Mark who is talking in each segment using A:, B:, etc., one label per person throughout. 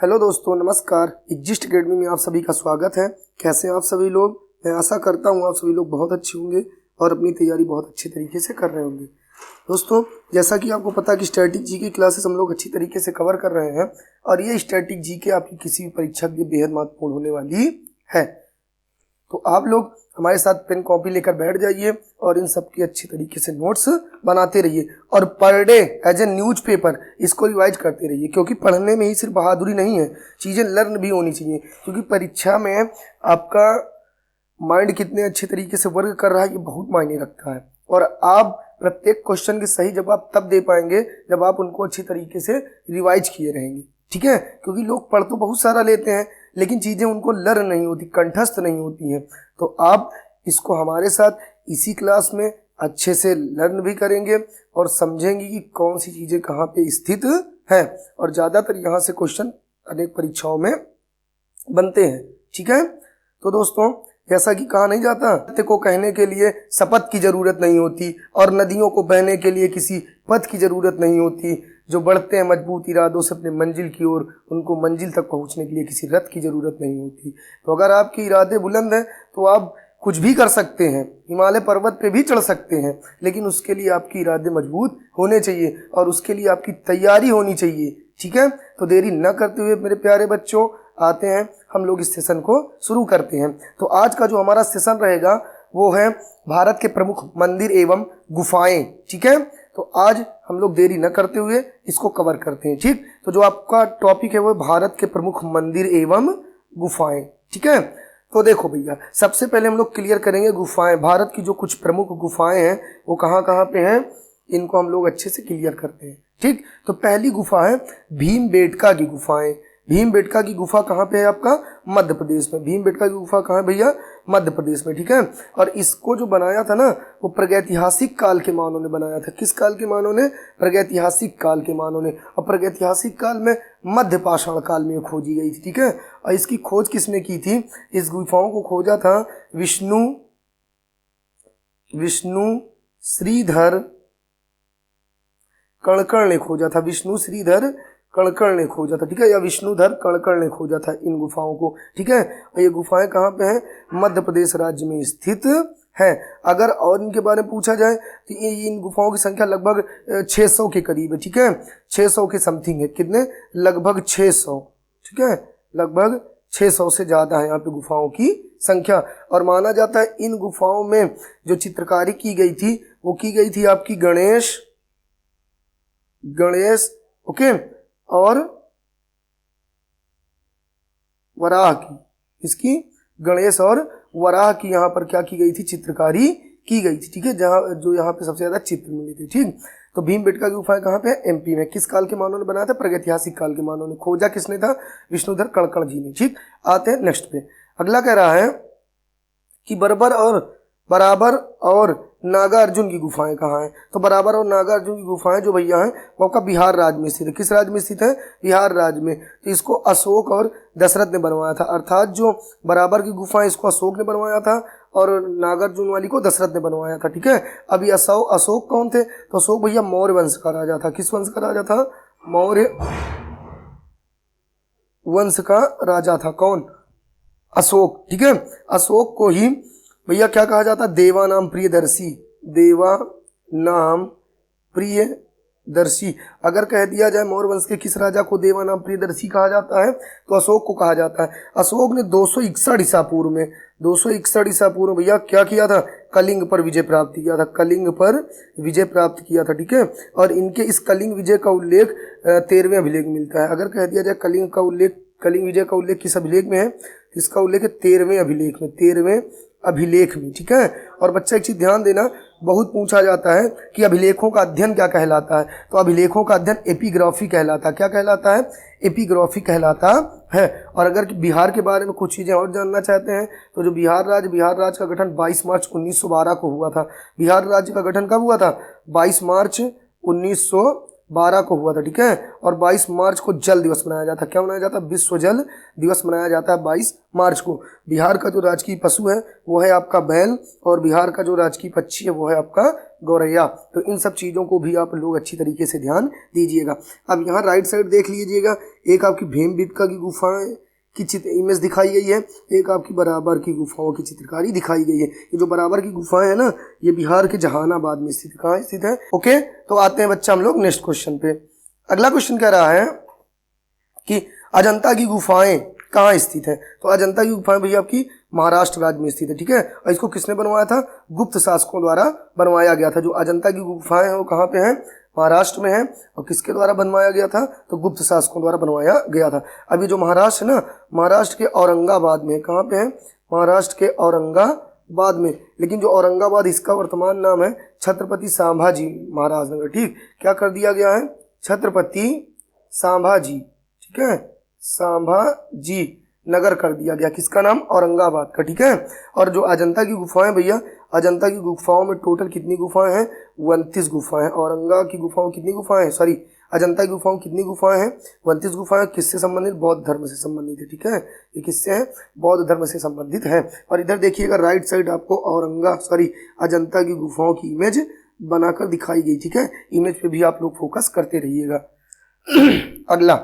A: Hello दोस्तों, नमस्कार। Exist academy में आप सभी का स्वागत है। कैसे हैं आप सभी लोग? मैं आशा करता हूं आप सभी लोग बहुत अच्छे होंगे और अपनी तैयारी बहुत अच्छे तरीके से कर रहे होंगे। दोस्तों, जैसा कि आपको पता है कि स्टैटिक जी की क्लासेस हम लोग अच्छी तरीके से कवर कर रहे हैं और ये स्टैटिक जी के आपकी किसी भी परीक्षा के लिए बेहद महत्वपूर्ण होने वाली है। तो आप लोग हमारे साथ पेन कॉपी लेकर बैठ जाइए और इन सब की अच्छी तरीके से नोट्स बनाते रहिए और per day as a newspaper इसको रिवाइज करते रहिए, क्योंकि पढ़ने में ही सिर्फ बहादुरी नहीं है, चीज़ें लर्न भी होनी चाहिए। क्योंकि परीक्षा में आपका माइंड कितने अच्छे तरीके से वर्क कर रहा है ये बहुत मायने रखता है। और आप प्रत्येक क्वेश्चन के सही जवाब तब दे पाएंगे जब आप उनको अच्छी तरीके से रिवाइज किए रहेंगे, ठीक है। क्योंकि लोग पढ़ तो बहुत सारा लेते हैं लेकिन चीज़ें उनको लर्न नहीं होती, कंठस्थ नहीं होती हैं। तो आप इसको हमारे साथ इसी क्लास में अच्छे से लर्न भी करेंगे और समझेंगे कि कौन सी चीज़ें कहाँ पे स्थित हैं। और ज़्यादातर यहाँ से क्वेश्चन अनेक परीक्षाओं में बनते हैं, ठीक है। तो दोस्तों, जैसा कि कहा नहीं जाता, सत्य को कहने के लिए शपथ की जरूरत नहीं होती और नदियों को बहने के लिए किसी पथ की जरूरत नहीं होती। जो बढ़ते हैं मजबूत इरादों से अपने मंजिल की ओर, उनको मंजिल तक पहुंचने के लिए किसी रथ की जरूरत नहीं होती। तो अगर आपके इरादे बुलंद हैं तो आप कुछ भी कर सकते हैं, हिमालय पर्वत पे भी चढ़ सकते हैं, लेकिन उसके लिए आपके इरादे मजबूत होने चाहिए और उसके लिए आपकी तैयारी होनी चाहिए, ठीक है। तो देरी न करते हुए मेरे प्यारे बच्चों, आते हैं हम लोग इस सेशन को शुरू करते हैं। तो आज का जो हमारा सेशन रहेगा वो है भारत के प्रमुख मंदिर एवं गुफाएं, ठीक है। तो आज हम लोग देरी न करते हुए इसको कवर करते हैं, ठीक। तो जो आपका टॉपिक है वो भारत के प्रमुख मंदिर एवं गुफाएं, ठीक है। तो देखो भैया, सबसे पहले हम लोग क्लियर करेंगे गुफाएं। भारत की जो कुछ प्रमुख गुफाएं हैं वो कहाँ कहाँ पे हैं, इनको हम लोग अच्छे से क्लियर करते हैं, ठीक। तो पहली गुफा है भीमबेटका की गुफाएं। भीमबेटका की गुफा कहाँ पे है? आपका मध्य प्रदेश में। भीमबेटका की गुफा कहाँ है भैया? मध्य प्रदेश में, ठीक है। और इसको जो बनाया था ना वो प्रागैतिहासिक काल के मानव ने बनाया था। किस काल के मानव ने? प्रागैतिहासिक काल के मानव ने। और प्रागैतिहासिक काल में मध्य पाषाण काल में खोजी गई थी, ठीक है। और इसकी खोज किसने की थी? इस गुफाओं को खोजा था विष्णु श्रीधर कणकण ने खोजा था। विष्णु श्रीधर कणकण ने खोजा था, ठीक है, या विष्णुधर कणकण ने खोजा था इन गुफाओं को, ठीक है। और ये गुफाएं कहाँ पे हैं? मध्य प्रदेश राज्य में स्थित है। अगर और इनके बारे में पूछा जाए तो इन गुफाओं की संख्या लगभग 600 के करीब है, ठीक है। 600 के समथिंग है। कितने? लगभग 600, ठीक है। लगभग 600 से ज़्यादा है यहाँ पे गुफाओं की संख्या। और माना जाता है इन गुफाओं में जो चित्रकारी की गई थी वो की गई थी आपकी गणेश, ओके, और वराह की। इसकी गणेश और वराह की यहाँ पर क्या की गई थी? चित्रकारी की गई थी, ठीक है। जहाँ जो यहाँ पे सबसे ज्यादा चित्र मिले थे, ठीक। तो भीमबेटका की गुफाएं कहाँ पे है? एमपी में। किस काल के मानव ने बनाया था? प्रागैतिहासिक काल के मानव ने। खोजा किसने था? विष्णुधर कणकण जी ने, ठीक। आते हैं नेक्स्ट पे। अगला कह रहा है कि बराबर और नागार्जुन की गुफाएं कहाँ हैं? तो बराबर और नागार्जुन की गुफाएं जो भैया हैं वो आपका बिहार राज्य में स्थित है। किस राज्य में स्थित है? बिहार राज्य में। तो इसको अशोक और दशरथ ने बनवाया था। अर्थात जो बराबर की गुफाएं इसको अशोक ने बनवाया था और नागार्जुन वाली को दशरथ ने बनवाया था, ठीक है। अभी अशोक कौन थे? तो अशोक भैया मौर्य वंश का राजा था। किस वंश का राजा था? मौर्य वंश का राजा था। कौन? अशोक, ठीक है। अशोक को ही भैया क्या कहा जाता? देवा नाम प्रियदर्शी। देवा नाम प्रियदर्शी। अगर कह दिया जाए मौर्य वंश के किस राजा को देवा नाम प्रियदर्शी कहा जाता है तो अशोक को कहा जाता है। अशोक ने 261 ईसा पूर्व में 261 ईसा पूर्व भैया क्या किया था? कलिंग पर विजय प्राप्त किया था। कलिंग पर विजय प्राप्त किया था, ठीक है। और इनके इस कलिंग विजय का उल्लेख 13वें अभिलेख में मिलता है। अगर कह दिया जाए कलिंग विजय का उल्लेख किस अभिलेख में है? इसका उल्लेख है 13वें अभिलेख में, 13वें अभिलेख में, ठीक है। और बच्चा एक चीज ध्यान देना, बहुत पूछा जाता है कि अभिलेखों का अध्ययन क्या कहलाता है? तो अभिलेखों का अध्ययन एपिग्राफी कहलाता है। क्या कहलाता है? एपिग्राफी कहलाता है। और अगर बिहार के बारे में कुछ चीजें और जानना चाहते हैं तो जो बिहार राज्य का गठन 22 मार्च 1912 को हुआ था। बिहार राज्य का गठन कब हुआ था? 22 मार्च 19 12 को हुआ था, ठीक है। और 22 मार्च को जल दिवस मनाया जाता है। क्या मनाया जाता है? विश्व जल दिवस मनाया जाता है 22 मार्च को। बिहार का जो राजकीय पशु है वो है आपका बैल, और बिहार का जो राजकीय पक्षी है वो है आपका गौरैया। तो इन सब चीज़ों को भी आप लोग अच्छी तरीके से ध्यान दीजिएगा। अब यहाँ राइट साइड देख लीजिएगा, एक आपकी भीमबेटका की गुफाएं की चित्र इमेज दिखाई गई है, एक आपकी बराबर की गुफाओं की चित्रकारी दिखाई गई है। ये जो बराबर की गुफाएं है ना, ये बिहार के जहानाबाद में स्थित, कहाँ स्थित है? ओके, तो आते हैं बच्चा हम लोग नेक्स्ट क्वेश्चन पे। अगला क्वेश्चन कह रहा है कि अजंता की गुफाएं कहाँ स्थित है? तो अजंता की गुफाएं भैया आपकी महाराष्ट्र राज्य में स्थित है, ठीक है। और इसको किसने बनवाया था? गुप्त शासकों द्वारा बनवाया गया था। जो अजंता की गुफाएं हैं वो कहाँ पे हैं? महाराष्ट्र में है। और किसके द्वारा बनवाया गया था? तो गुप्त शासकों द्वारा बनवाया गया था। अभी जो महाराष्ट्र है ना, महाराष्ट्र के औरंगाबाद में, कहाँ पे है? महाराष्ट्र के औरंगाबाद में। लेकिन जो औरंगाबाद इसका वर्तमान नाम है छत्रपति संभाजी महाराज नगर, ठीक। क्या कर दिया गया है? छत्रपति संभाजी, ठीक है, संभाजी नगर कर दिया गया। किसका नाम? औरंगाबाद का, ठीक है। और जो अजंता की गुफाएं भैया, अजंता की गुफाओं में टोटल कितनी गुफाएं हैं? 29 गुफाएं हैं। औरंगा की गुफाओं कितनी गुफाएं हैं? सॉरी, अजंता की गुफाओं कितनी गुफाएं हैं? 29 गुफाएं। किससे संबंधित? बौद्ध धर्म से संबंधित है, ठीक है। ये किससे है? बौद्ध धर्म से संबंधित है। और इधर देखिएगा राइट साइड आपको अजंता की गुफाओं की इमेज बनाकर दिखाई गई, ठीक है। इमेज पे भी आप लोग फोकस करते रहिएगा। अगला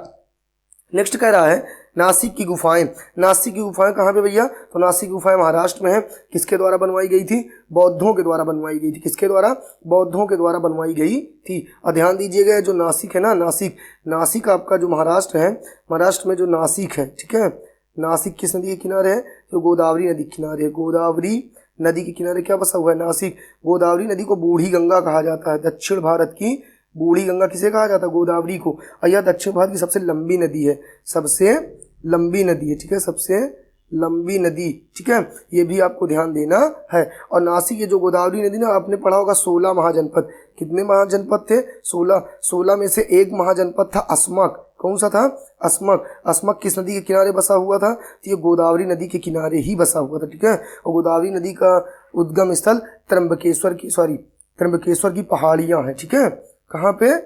A: नेक्स्ट कह रहा है नासिक की गुफाएं। नासिक की गुफाएं कहाँ पे भैया? तो नासिक की गुफाएं महाराष्ट्र में है। किसके द्वारा बनवाई गई थी? बौद्धों के द्वारा बनवाई गई थी। किसके द्वारा? बौद्धों के द्वारा बनवाई गई थी। और ध्यान दीजिएगा, जो नासिक है ना, नासिक आपका जो महाराष्ट्र है, महाराष्ट्र में जो नासिक है, ठीक है, नासिक किस नदी के किनारे है? तो गोदावरी नदी के किनारे है। गोदावरी नदी के किनारे क्या बसा हुआ है? नासिक। गोदावरी नदी को बूढ़ी गंगा कहा जाता है। दक्षिण भारत की बूढ़ी गंगा किसे कहा जाता है? गोदावरी को। और यह दक्षिण भारत की सबसे लंबी नदी है, सबसे लंबी नदी है, ठीक है, सबसे लंबी नदी, ठीक है। ये भी आपको ध्यान देना है। और नासिक ये जो गोदावरी नदी ना, आपने पढ़ा होगा 16 महाजनपद। कितने महाजनपद थे? 16 में से एक महाजनपद था अस्मक। कौन सा था? अस्मक। अस्मक किस नदी के किनारे बसा हुआ था? तो ये गोदावरी नदी के किनारे ही बसा हुआ था, ठीक है। और गोदावरी नदी का उद्गम स्थल त्र्यंबकेश्वर की पहाड़ियाँ हैं, ठीक है। कहाँ पे?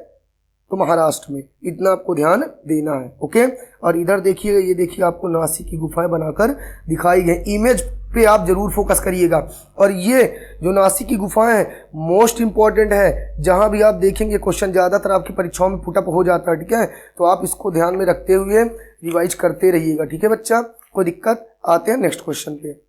A: तो महाराष्ट्र में। इतना आपको ध्यान देना है, ओके। और इधर देखिए, ये देखिए आपको नासिक की गुफाएं बनाकर दिखाई गई। इमेज पे आप जरूर फोकस करिएगा। और ये जो नासिक की गुफाएं हैं मोस्ट इंपॉर्टेंट है। जहां भी आप देखेंगे क्वेश्चन ज़्यादातर आपकी परीक्षाओं में पुटअप हो जाता है, ठीक है। तो आप इसको ध्यान में रखते हुए रिवाइज करते रहिएगा, ठीक है बच्चा। कोई दिक्कत? आते हैं नेक्स्ट क्वेश्चन पे।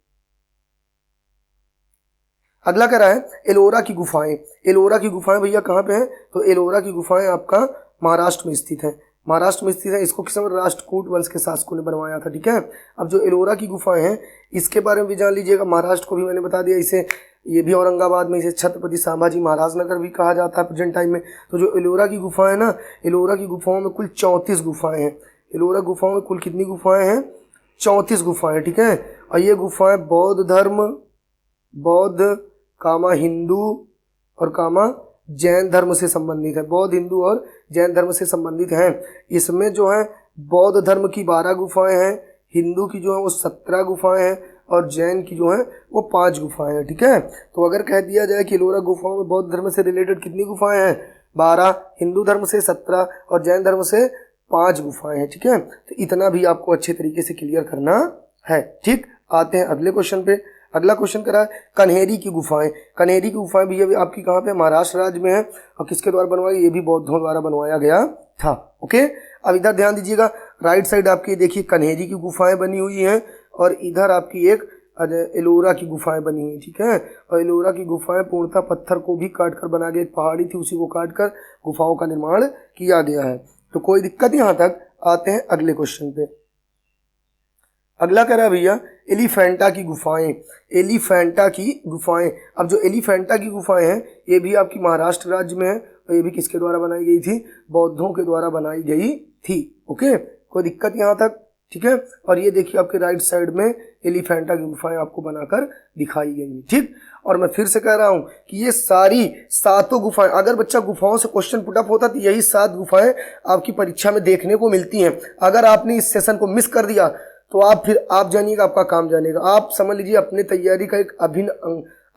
A: अगला कह रहा है एलोरा की गुफाएं। एलोरा की गुफाएं भैया कहाँ पे हैं? तो एलोरा की गुफाएं आपका महाराष्ट्र में स्थित है। महाराष्ट्र में स्थित है। इसको किस समय? राष्ट्रकूट वंश के शासकों ने बनवाया था, ठीक है। अब जो एलोरा की गुफाएं हैं इसके बारे में भी जान लीजिएगा। महाराष्ट्र को भी मैंने बता दिया, इसे ये भी औरंगाबाद में, इसे छत्रपति संभाजी महाराज नगर भी कहा जाता है प्रेजेंट टाइम में। तो जो एलोरा की गुफाएं है ना, एलोरा की गुफाओं में कुल 34 गुफाएं हैं। एलोरा गुफाओं में कुल कितनी गुफाएं हैं? 34 गुफाएं, ठीक है। और ये गुफाएं बौद्ध कामा हिंदू और कामा जैन धर्म से संबंधित है। बौद्ध, हिंदू और जैन धर्म से संबंधित हैं। इसमें जो है बौद्ध धर्म की 12 गुफाएं हैं, हिंदू की जो है वो 17 गुफाएं हैं, और जैन की जो है वो 5 गुफाएं हैं, ठीक है। तो अगर कह दिया जाए कि एलोरा गुफाओं में बौद्ध धर्म से रिलेटेड कितनी गुफाएं हैं? 12, हिंदू धर्म से 17 और जैन धर्म से 5 गुफाएं हैं, ठीक है। तो इतना भी आपको अच्छे तरीके से क्लियर करना है, ठीक। आते हैं अगले क्वेश्चन पे। अगला क्वेश्चन करा है कन्हेरी की गुफाएं। कन्हेरी की गुफाएं भी अभी आपकी कहाँ पे? महाराष्ट्र राज्य में है। और किसके द्वारा बनवाई? ये भी बौद्धों द्वारा बनवाया गया था, ओके। अब इधर ध्यान दीजिएगा, राइट साइड आपकी देखिए कन्हेरी की गुफाएं बनी हुई हैं, और इधर आपकी एक एलोरा की गुफाएं बनी हुई, ठीक है। और एलोरा की गुफाएं पूर्णतः पत्थर को भी काट कर बना गया। एक पहाड़ी थी, उसी को काट कर गुफाओं का निर्माण किया गया है। तो कोई दिक्कत यहाँ तक? आते हैं अगले क्वेश्चन पे। अगला कह रहा है भैया एलिफेंटा की गुफाएं। एलिफेंटा की गुफाएं। अब जो एलिफेंटा की गुफाएं हैं ये भी आपकी महाराष्ट्र राज्य में है, और ये भी किसके द्वारा बनाई गई थी? बौद्धों के द्वारा बनाई गई थी, ओके। कोई दिक्कत यहाँ तक? ठीक है। और ये देखिए आपके राइट साइड में एलिफेंटा की गुफाएं आपको बनाकर दिखाई गई, ठीक। और मैं फिर से कह रहा हूं कि ये सारी 7 गुफाएं, अगर बच्चा गुफाओं से क्वेश्चन पुटअप होता तो यही 7 गुफाएं आपकी परीक्षा में देखने को मिलती हैं। अगर आपने इस सेशन को मिस कर दिया तो आप जानिएगा, आपका काम जानेगा। आप समझ लीजिए अपने तैयारी का एक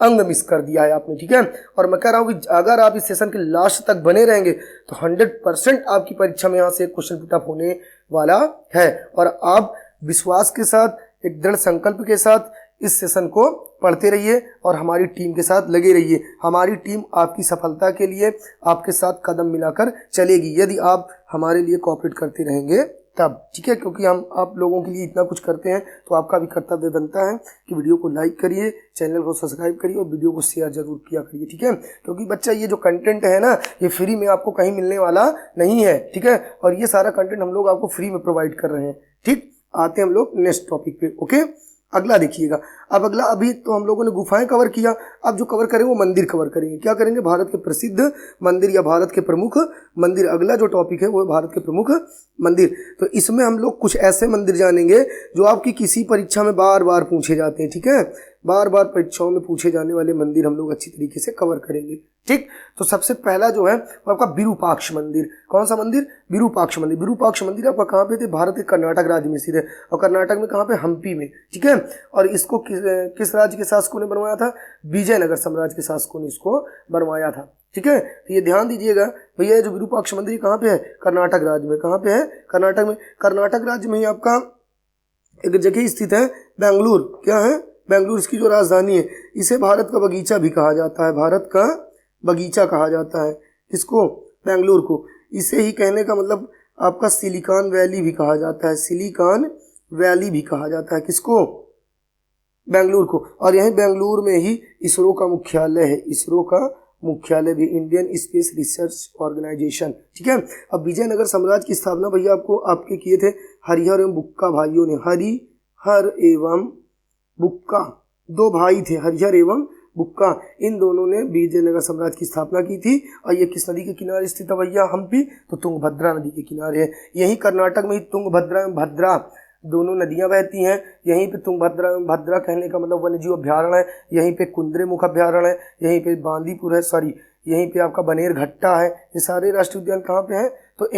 A: अंग मिस कर दिया है आपने, ठीक है। और मैं कह रहा हूँ कि अगर आप इस सेशन के लास्ट तक बने रहेंगे तो 100% आपकी परीक्षा में यहाँ से एक क्वेश्चन पुट अप होने वाला है। और आप विश्वास के साथ, एक दृढ़ संकल्प के साथ इस सेशन को पढ़ते रहिए और हमारी टीम के साथ लगे रहिए। हमारी टीम आपकी सफलता के लिए आपके साथ कदम मिलाकर चलेगी यदि आप हमारे लिए कोऑपरेट करते रहेंगे तब, ठीक है। क्योंकि हम आप लोगों के लिए इतना कुछ करते हैं तो आपका भी कर्तव्य बनता है कि वीडियो को लाइक करिए, चैनल को सब्सक्राइब करिए और वीडियो को शेयर जरूर किया करिए, ठीक है। क्योंकि बच्चा ये जो कंटेंट है ना, ये फ्री में आपको कहीं मिलने वाला नहीं है, ठीक है। और ये सारा कंटेंट हम लोग आपको फ्री में प्रोवाइड कर रहे हैं, ठीक। आते हैं हम लोग नेक्स्ट टॉपिक पे, ओके। अगला देखिएगा। अब अगला, अभी तो हम लोगों ने गुफाएं कवर किया, अब जो कवर करेंगे वो मंदिर कवर करेंगे। क्या करेंगे? भारत के प्रसिद्ध मंदिर या भारत के प्रमुख मंदिर। अगला जो टॉपिक है वो है भारत के प्रमुख मंदिर। तो इसमें हम लोग कुछ ऐसे मंदिर जानेंगे जो आपकी किसी परीक्षा में बार बार पूछे जाते हैं, ठीक है। बार बार परीक्षाओं में पूछे जाने वाले मंदिर हम लोग अच्छी तरीके से कवर करेंगे, ठीक। तो सबसे पहला जो है वो आपका विरूपाक्ष मंदिर। कौन सा मंदिर? विरूपाक्ष मंदिर। विरूपाक्ष मंदिर आपका कहाँ पे थे? भारत के कर्नाटक राज्य में स्थित है। और कर्नाटक में कहाँ पे? हम्पी में, ठीक है। और इसको किस राज्य के शासकों ने बनवाया था? विजयनगर साम्राज्य के शासकों ने इसको बनवाया था, ठीक है। तो ये ध्यान दीजिएगा भैया, जो विरूपाक्ष मंदिर कहाँ पे है? कर्नाटक राज्य में। कहाँ पे है? कर्नाटक में। कर्नाटक राज्य में ही आपका एक जगह स्थित है बेंगलुरु। क्या है? बेंगलुरु इसकी जो राजधानी है। इसे भारत का बगीचा भी कहा जाता है, भारत का बगीचा कहा जाता है। किसको? बेंगलुरु को। इसे ही कहने का मतलब आपका सिलिकॉन वैली भी कहा जाता है, सिलिकॉन वैली भी कहा जाता है। किसको? बेंगलुरु को। और यही बेंगलुरु में ही इसरो का मुख्यालय है, इसरो का मुख्यालय भी, इंडियन स्पेस रिसर्च ऑर्गेनाइजेशन, ठीक है। अब विजयनगर साम्राज्य की स्थापना भैया आपके किए थे हरिहर एवं बुक्का भाइयों ने। हरिहर एवं बुक्का, दो भाई थे, हरिहर एवं बुक्का। इन दोनों ने विजयनगर साम्राज्य की स्थापना की थी। और ये किस नदी के किनारे स्थित है भैया? हम्पी। तो तुंगभद्रा नदी के किनारे है। यही कर्नाटक में ही तुंगभद्रा एवं भद्रा दोनों नदियां बहती हैं। यहीं पे तुंगभद्रा एवं भद्रा कहने का मतलब वन्यजीव अभ्यारण्य है। यहीं पे कुंद्रेमुख अभ्यारण्य है, यहीं पे बांदीपुर है, सॉरी यहीं पे आपका बनेर घट्टा है। ये सारे राष्ट्रीय उद्यान कहाँ पे हैं? तो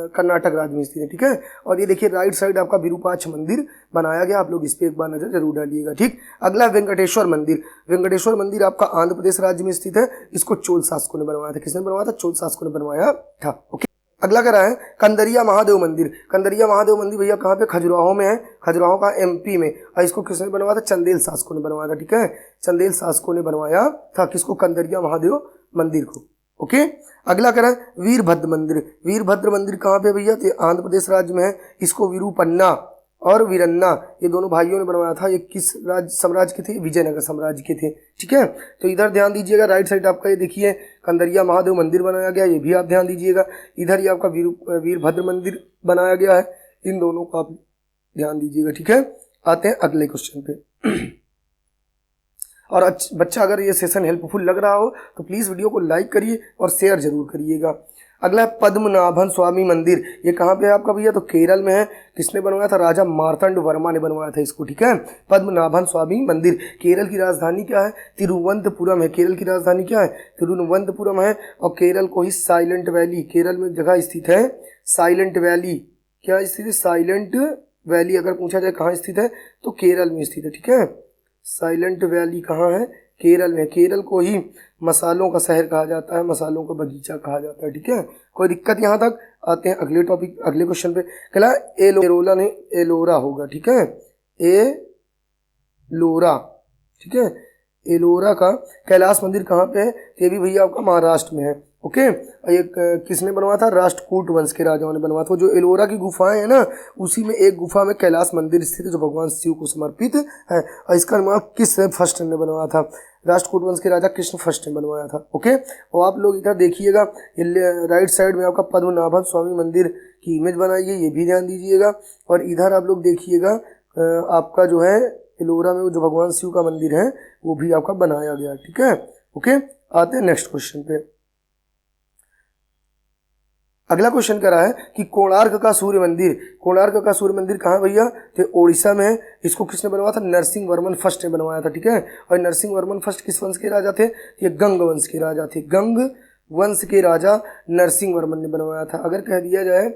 A: कर्नाटक राज्य में स्थित है, ठीक है। और ये देखिए राइट साइड आपका विरूपाक्ष मंदिर बनाया गया, आप लोग इस पे एक बार नजर जरूर डालिएगा, ठीक। अगला वेंकटेश्वर मंदिर। वेंकटेश्वर मंदिर आपका आंध्र प्रदेश राज्य में स्थित है। इसको चोल शासकों ने बनवाया था। किसने बनवाया था? चोल शासकों ने बनवाया था, ओके। अगला क्या रहा है? कंदरिया महादेव मंदिर। कंदरिया महादेव मंदिर भैया कहाँ पे? खजुराहो में है, खजुराहो का एमपी में। और इसको किसने बनवाया था? चंदेल शासकों ने बनवाया था, ठीक है। चंदेल शासकों ने बनवाया था। किसको? कंदरिया महादेव मंदिर को, ओके। अगला क्या है? वीरभद्र मंदिर। वीरभद्र मंदिर कहाँ पे भैया? तो आंध्र प्रदेश राज्य में है। इसको विरूपन्ना और वीरन्ना ये दोनों भाइयों ने बनवाया था। ये किस राज्य साम्राज्य के थे? विजयनगर साम्राज्य के थे, ठीक है। तो इधर ध्यान दीजिएगा, राइट साइड आपका ये देखिए कंदरिया महादेव मंदिर बनाया गया, ये भी आप ध्यान दीजिएगा। इधर ये आपका वीरभद्र मंदिर बनाया गया है। इन दोनों को आप ध्यान दीजिएगा, ठीक है। आते हैं अगले क्वेश्चन पे। और बच्चा अगर ये सेशन हेल्पफुल लग रहा हो तो प्लीज़ वीडियो को लाइक करिए और शेयर जरूर करिएगा। अगला है पद्मनाभन स्वामी मंदिर। ये कहाँ पे है आपका भैया? तो केरल में है। किसने बनवाया था? राजा मार्तंड वर्मा ने बनवाया था इसको, ठीक है। पद्मनाभन स्वामी मंदिर। केरल की राजधानी क्या है? तिरुवनंतपुरम है। केरल की राजधानी क्या है? तिरुवनंतपुरम है। और केरल को ही साइलेंट वैली, केरल में जगह स्थित है साइलेंट वैली। क्या स्थित है? Silent valley. अगर पूछा जाए कहाँ स्थित है तो केरल में स्थित है, ठीक है। साइलेंट वैली कहाँ है? केरल में। केरल को ही मसालों का शहर कहा जाता है, मसालों का बगीचा कहा जाता है, ठीक है। कोई दिक्कत यहाँ तक? आते हैं अगले टॉपिक, अगले क्वेश्चन पे। कहला एलोरा नहीं, एलोरा होगा, ठीक है। एलोरा, ठीक है। एलोरा का कैलाश मंदिर कहाँ पे है? ये भी भैया आपका महाराष्ट्र में है, ओके। और ये किसने बनवाया था? राष्ट्रकूट वंश के राजाओं ने बनवाया था। जो एलोरा की गुफाएं है ना, उसी में एक गुफा में कैलाश मंदिर स्थित है जो भगवान शिव को समर्पित है। और इसका निर्माण किस फर्स्ट ने बनवाया था? राष्ट्रकूट वंश के राजा कृष्ण फर्स्ट ने बनवाया था, ओके। और आप लोग इधर देखिएगा, राइट साइड में आपका पद्मनाभन स्वामी मंदिर की इमेज बनाई है, ये भी ध्यान दीजिएगा। और इधर आप लोग देखिएगा आपका जो है एलोरा में जो भगवान शिव का मंदिर है वो भी आपका बनाया गया, ठीक है, ओके। आते हैं नेक्स्ट क्वेश्चन पे। अगला क्वेश्चन कह रहा है कि कोणार्क का सूर्य मंदिर। कोणार्क का सूर्य मंदिर कहाँ भैया? तो ओडिशा में है। इसको किसने बनवाया था? नरसिंह वर्मन फर्स्ट ने बनवाया था, ठीक है। और नरसिंह वर्मन फर्स्ट किस वंश के राजा थे? ये गंग वंश के राजा थे। गंग वंश के राजा नरसिंह वर्मन ने बनवाया था। अगर कह दिया जाए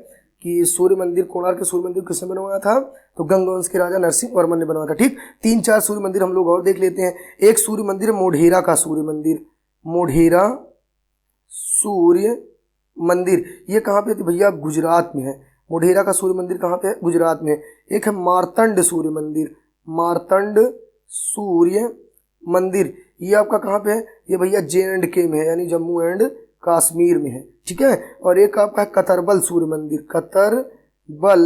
A: कि सूर्य मंदिर, कोणार्क के सूर्य मंदिर किसने बनवाया था? तो गंग वंश के राजा नरसिंह वर्मन ने बनवाया था। ठीक, 3-4 सूर्य मंदिर हम लोग और देख लेते हैं। एक सूर्य मंदिर है मोढेरा का सूर्य मंदिर, मोढेरा सूर्य मंदिर, ये कहाँ पे है भैया? गुजरात में है। मोढेरा का सूर्य मंदिर कहाँ पे है? गुजरात में। एक है मार्तंड सूर्य मंदिर, मार्तंड सूर्य मंदिर, ये आपका कहाँ पे है? ये भैया J&K में है, यानी जम्मू एंड कश्मीर में है। ठीक है, और एक आपका है कतरबल सूर्य मंदिर, कतरबल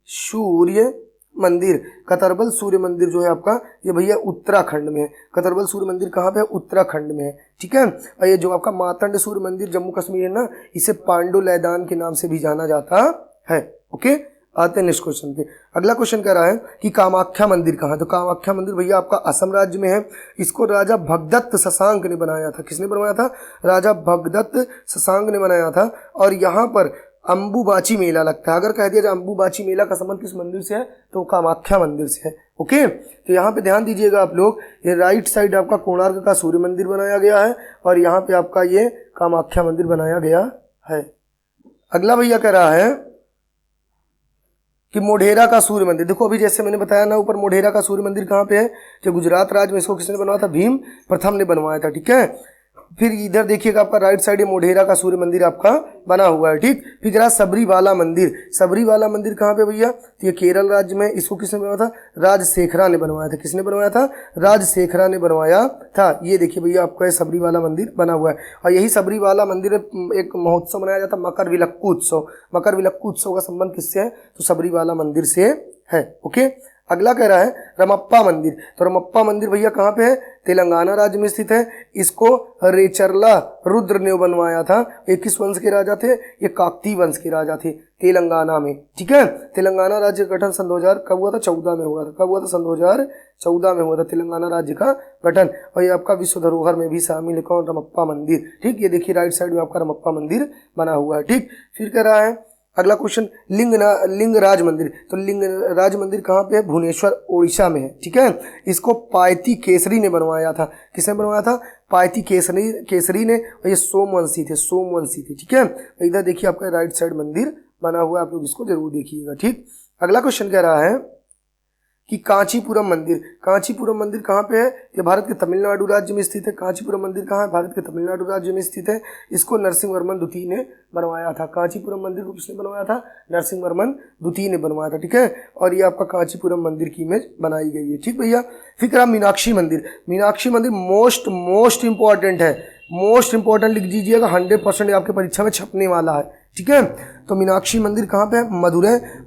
A: सूर्य मंदिर, कतरबल सूर्य मंदिर जो है आपका ये भैया उत्तराखंड में है। कतरबल सूर्य मंदिर कहाँ पे है? उत्तराखंड में है। ठीक है, और ये जो आपका मार्तंड सूर्य मंदिर जम्मू कश्मीर है ना, इसे पांडु लैदान के नाम से भी जाना जाता है। ओके, आते हैं नेक्स्ट क्वेश्चन पे। अगला क्वेश्चन कह रहा है कि कामाख्या मंदिर कहाँ है? तो कामाख्या मंदिर भैया आपका असम राज्य में है। इसको राजा भगदत्त शशांक ने बनाया था। किसने बनवाया था? राजा भगदत्त शशांक ने बनाया था। और यहाँ पर अंबुबाची मेला लगता है। अगर कह दिया जाए अंबुबाची मेला का संबंध किस मंदिर से है? तो कामाख्या मंदिर से है। ओके, तो यहाँ पे ध्यान दीजिएगा आप लोग, ये राइट साइड आपका कोणार्क का सूर्य मंदिर बनाया गया है और यहाँ पे आपका ये कामाख्या मंदिर बनाया गया है। अगला भैया कह रहा है कि मोढेरा का सूर्य मंदिर, देखो अभी जैसे मैंने बताया ना ऊपर, मोढेरा का सूर्य मंदिर कहाँ पे है? जो गुजरात राज्य में। इसको किसने बनवाया था? भीम प्रथम ने बनवाया था। ठीक है, फिर इधर देखिएगा आपका राइट साइड ये मोढेरा का सूर्य मंदिर आपका बना हुआ है। ठीक, फिर जरा सबरीवाला मंदिर, सबरीवाला मंदिर कहाँ पे भैया? तो ये केरल राज्य में। इसको किसने बनवाया था? राजशेखरा ने बनवाया था। किसने बनवाया था? राजशेखरा ने बनवाया था। ये देखिए भैया आपका ये सबरीवाला मंदिर बना हुआ है। और यही सबरीवाला मंदिर एक महोत्सव मनाया जाता है, मकरविलक्कू उत्सव। मकरविलक्कू उत्सव का संबंध किससे है? तो सबरीवाला मंदिर से है। ओके, अगला कह रहा है रमप्पा मंदिर। तो रमप्पा मंदिर भैया कहाँ पे है? तेलंगाना राज्य में स्थित है। इसको रेचरला रुद्र ने बनवाया था। ये किस वंश के राजा थे? ये काकतीय वंश के राजा थे तेलंगाना में। ठीक है, तेलंगाना राज्य का गठन सन 2000 कब हुआ था? 14 में हुआ था। कब हुआ था? सन 2014 में हुआ था तेलंगाना राज्य का गठन। और ये आपका विश्व धरोहर में भी शामिल है। कौन? रमप्पा मंदिर। ठीक, ये देखिए राइट साइड में आपका रमप्पा मंदिर बना हुआ है। ठीक, फिर कह रहा है अगला क्वेश्चन लिंगराज मंदिर। तो लिंगराज मंदिर कहाँ पे है? भुवनेश्वर उड़ीसा में है। ठीक है, इसको पायती केसरी ने बनवाया था। किसने बनवाया था? पायती केसरी ने। और ये सोमवंशी थे। ठीक है, इधर देखिए आपका राइट साइड मंदिर बना हुआ है, आप लोग इसको जरूर देखिएगा। ठीक, अगला क्वेश्चन कह रहा है कि कांचीपुरम मंदिर। कांचीपुरम मंदिर कहाँ पे है? ये भारत के तमिलनाडु राज्य में स्थित है। कांचीपुरम मंदिर कहाँ है? भारत के तमिलनाडु राज्य में स्थित है। इसको नरसिंह वर्मन द्वितीय ने बनवाया था। कांचीपुरम मंदिर को किसने बनवाया था? नरसिंह वर्मन द्वितीय ने बनवाया था। ठीक है, और ये आपका कांचीपुरम मंदिर की इमेज बनाई गई है। ठीक भैया, फिर रहा मीनाक्षी मंदिर। मीनाक्षी मंदिर मोस्ट इंपॉर्टेंट है, मोस्ट इंपॉर्टेंट लिख दीजिएगा, 100% आपके परीक्षा में छपने वाला है। ठीक है, तो मीनाक्षी मंदिर कहाँ पे है?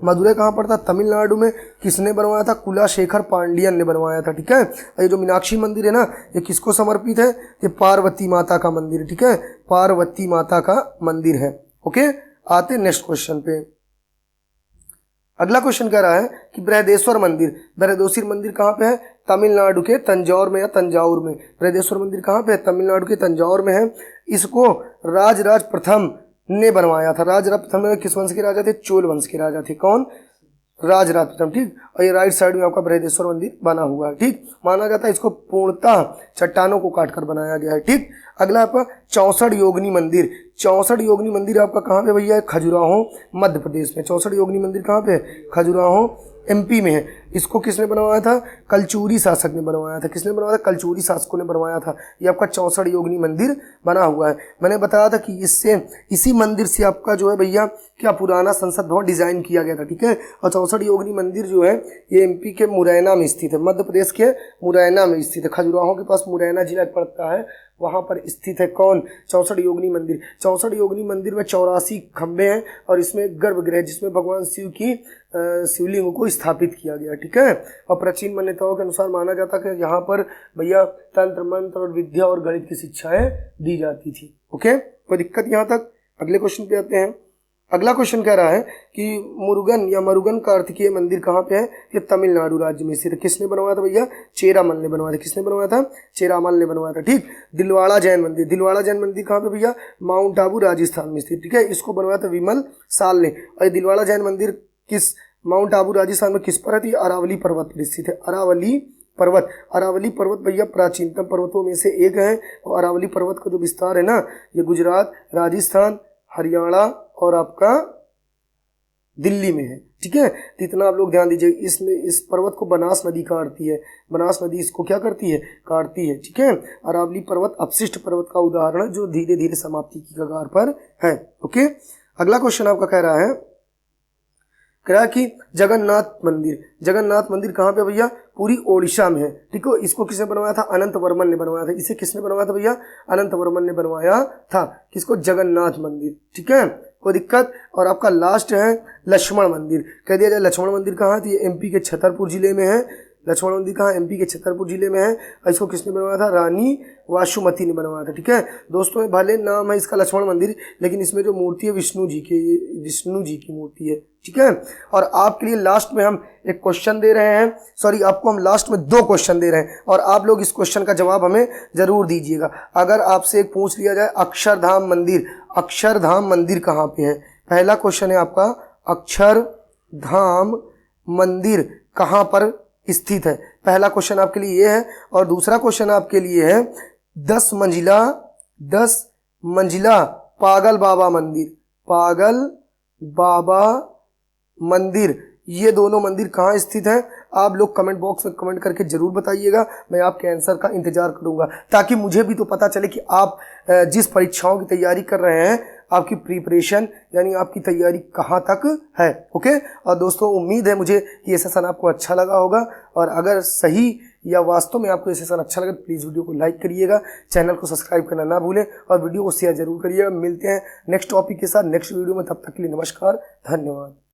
A: मदुरै कहाँ पड़ता है? तमिलनाडु में। किसने बनवाया था? कुलाशेखर पांडियन ने बनवाया था। ठीक है, ये जो मीनाक्षी मंदिर है ना, ये किसको समर्पित है? ये पार्वती माता का मंदिर है। ठीक है, पार्वती माता का मंदिर है। ओके, आते नेक्स्ट क्वेश्चन पे। अगला क्वेश्चन कह रहा है कि बृहदेश्वर मंदिर। बृहदेश्वर मंदिर कहाँ पे है? तमिलनाडु के तंजौर में या तंजाउर में। बृहदेश्वर मंदिर कहाँ पे है? तमिलनाडु के तंजौर में है। इसको राजराज प्रथम ने बनवाया था। राजराज प्रथम किस वंश के राजा थे? चोल वंश के राजा थे। कौन? राजराज प्रथम। ठीक, और ये राइट साइड में आपका बृहदेश्वर मंदिर बना हुआ है। ठीक, माना जाता है इसको पूर्णतः चट्टानों को काटकर बनाया गया है। ठीक, अगला आपका 64 योगिनी मंदिर। 64 योगिनी मंदिर आपका कहाँ पे भैया? खजुराहो मध्य प्रदेश में। 64 योगिनी मंदिर कहाँ पे? खजुराहो MP में है। इसको किसने बनवाया था? कलचुरी शासक ने बनवाया था। किसने बनवाया था? कलचुरी शासकों ने बनवाया था। ये आपका 64 योगिनी मंदिर बना हुआ है। मैंने बताया था कि इसी मंदिर से आपका जो है भैया क्या पुराना संसद भवन डिजाइन किया गया था। ठीक है, और 64 योगिनी मंदिर जो है ये MP के मुरैना में स्थित है, मध्य प्रदेश के मुरैना में स्थित है। खजुराहो के पास मुरैना जिला पड़ता है, वहाँ पर स्थित है। कौन? 64 योगिनी मंदिर। 64 योगिनी मंदिर में 84 खंभे हैं और इसमें गर्भगृह जिसमें भगवान शिव की शिवलिंग को स्थापित किया गया। ठीक है, और प्राचीन मान्यताओं के अनुसार माना जाता है कि यहाँ पर भैया तंत्र मंत्र और विद्या और गणित की शिक्षाएं दी जाती थी। ओके, कोई दिक्कत यहाँ तक? अगले क्वेश्चन पे आते हैं। अगला क्वेश्चन कह रहा है कि मुरुगन या मरुगन कार्तिकेय मंदिर कहाँ पे है? ये तमिलनाडु राज्य में स्थित है। किसने बनवाया था भैया? चेरामल ने बनवाया था। किसने बनवाया था? चेरामल ने बनवाया था। ठीक, दिलवाड़ा जैन मंदिर। दिलवाड़ा जैन मंदिर कहाँ पे भैया? माउंट आबू राजस्थान में स्थित। ठीक है, इसको बनवाया था विमल साल ने। और दिलवाड़ा जैन मंदिर किस माउंट आबू राजस्थान में किस पर है? अरावली पर्वत पर स्थित है। अरावली पर्वत भैया प्राचीनतम पर्वतों में से एक है। और अरावली पर्वत का जो विस्तार है ना, ये गुजरात, राजस्थान, हरियाणा और आपका दिल्ली में है, ठीक है। तो इतना आप लोग ध्यान दीजिए। इसमें इस पर्वत को बनास नदी काटती है, बनास नदी इसको क्या करती है, काटती है, ठीक है। अरावली पर्वत अपशिष्ट पर्वत का उदाहरण जो धीरे धीरे समाप्ति की कगार पर है। ओके, अगला क्वेश्चन आपका कह रहा है कि जगन्नाथ मंदिर, जगन्नाथ मंदिर कहाँ पे भैया, पूरी ओडिशा में है, ठीक है। इसको किसने बनवाया था, अनंत वर्मन ने बनवाया था। इसे किसने बनवाया था भैया, अनंत वर्मन ने बनवाया था। किसको, जगन्नाथ मंदिर, ठीक है, कोई दिक्कत। और आपका लास्ट है लक्ष्मण मंदिर, कह दिया जाए लक्ष्मण मंदिर कहाँ है, तो ये एमपी के छतरपुर जिले में है। लक्ष्मण मंदिर कहाँ, एमपी के छतरपुर जिले में है। और इसको किसने बनवाया था, रानी वासुमती ने बनवाया था, ठीक है। दोस्तों भले नाम है इसका लक्ष्मण मंदिर, लेकिन इसमें जो मूर्ति है विष्णु जी की मूर्ति है, ठीक है। और आपके लिए लास्ट में हम एक क्वेश्चन दे रहे हैं, सॉरी आपको हम लास्ट में 2 क्वेश्चन दे रहे हैं और आप लोग इस क्वेश्चन का जवाब हमें जरूर दीजिएगा। अगर आपसे एक पूछ लिया जाए अक्षरधाम मंदिर, अक्षरधाम मंदिर कहाँ पे है, पहला क्वेश्चन है आपका अक्षरधाम मंदिर कहाँ पर स्थित है, पहला क्वेश्चन आपके लिए ये है। और दूसरा क्वेश्चन आपके लिए है 10 मंजिला पागल बाबा मंदिर, पागल बाबा मंदिर, ये दोनों मंदिर कहाँ स्थित हैं, आप लोग कमेंट बॉक्स में कमेंट करके जरूर बताइएगा। मैं आपके आंसर का इंतजार करूंगा, ताकि मुझे भी तो पता चले कि आप जिस परीक्षाओं की तैयारी कर रहे हैं आपकी प्रिपरेशन यानी आपकी तैयारी कहाँ तक है। ओके, और दोस्तों उम्मीद है मुझे कि ये सेशन आपको अच्छा लगा होगा, और अगर सही या वास्तव में आपको ये सेशन अच्छा लगे तो प्लीज़ वीडियो को लाइक करिएगा, चैनल को सब्सक्राइब करना ना भूलें और वीडियो को शेयर जरूर करिएगा। मिलते हैं नेक्स्ट टॉपिक के साथ नेक्स्ट वीडियो में, तब तक के लिए नमस्कार, धन्यवाद।